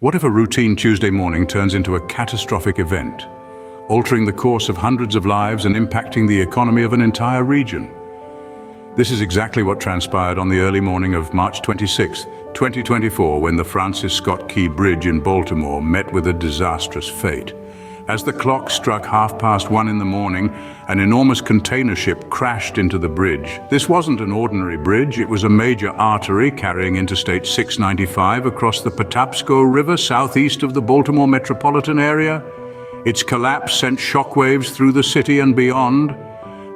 What if a routine Tuesday morning turns into a catastrophic event, altering the course of hundreds of lives and impacting the economy of an entire region? This is exactly what transpired on the early morning of March 26, 2024, when the Francis Scott Key Bridge in Baltimore met with a disastrous fate. As the clock struck 1:30 in the morning, an enormous container ship crashed into the bridge. This wasn't an ordinary bridge, it was a major artery carrying Interstate 695 across the Patapsco River southeast of the Baltimore metropolitan area. Its collapse sent shockwaves through the city and beyond.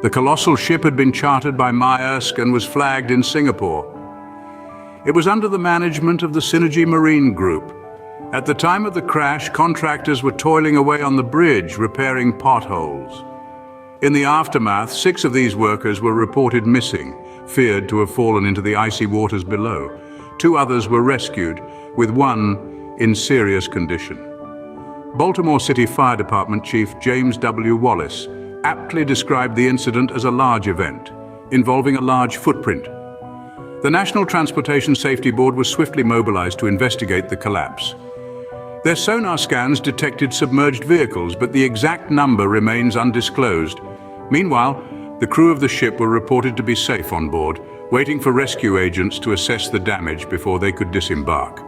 The colossal ship had been chartered by Maersk and was flagged in Singapore. It was under the management of the Synergy Marine Group. At the time of the crash, contractors were toiling away on the bridge, repairing potholes. In the aftermath, 6 of these workers were reported missing, feared to have fallen into the icy waters below. 2 others were rescued, with 1 in serious condition. Baltimore City Fire Department Chief James W. Wallace aptly described the incident as a large event, involving a large footprint. The National Transportation Safety Board was swiftly mobilized to investigate the collapse. Their sonar scans detected submerged vehicles, but the exact number remains undisclosed. Meanwhile, the crew of the ship were reported to be safe on board, waiting for rescue agents to assess the damage before they could disembark.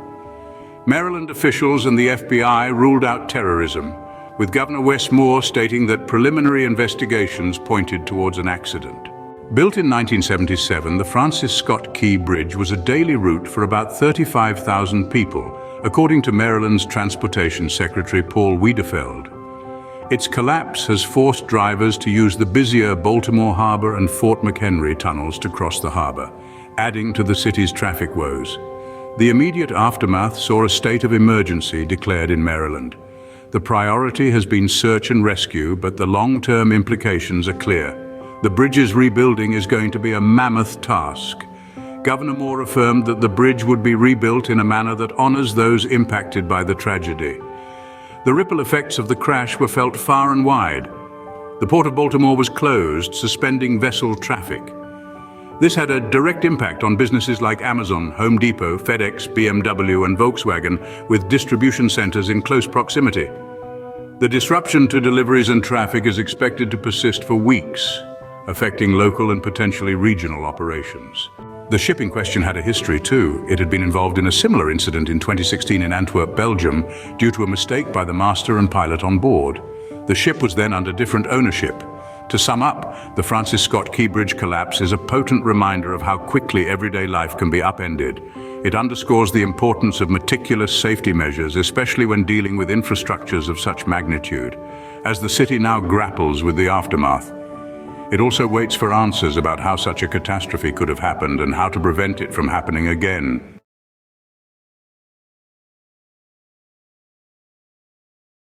Maryland officials and the FBI ruled out terrorism, with Governor Wes Moore stating that preliminary investigations pointed towards an accident. Built in 1977, the Francis Scott Key Bridge was a daily route for about 35,000 people, according to Maryland's Transportation Secretary Paul Wiedefeld. Its collapse has forced drivers to use the busier Baltimore Harbor and Fort McHenry tunnels to cross the harbor, adding to the city's traffic woes. The immediate aftermath saw a state of emergency declared in Maryland. The priority has been search and rescue, but the long-term implications are clear. The bridge's rebuilding is going to be a mammoth task. Governor Moore affirmed that the bridge would be rebuilt in a manner that honors those impacted by the tragedy. The ripple effects of the crash were felt far and wide. The Port of Baltimore was closed, suspending vessel traffic. This had a direct impact on businesses like Amazon, Home Depot, FedEx, BMW, and Volkswagen, with distribution centers in close proximity. The disruption to deliveries and traffic is expected to persist for weeks, affecting local and potentially regional operations. The ship in question had a history too. It had been involved in a similar incident in 2016 in Antwerp, Belgium, due to a mistake by the master and pilot on board. The ship was then under different ownership. To sum up, the Francis Scott Key Bridge collapse is a potent reminder of how quickly everyday life can be upended. It underscores the importance of meticulous safety measures, especially when dealing with infrastructures of such magnitude. As the city now grapples with the aftermath, it also waits for answers about how such a catastrophe could have happened and how to prevent it from happening again.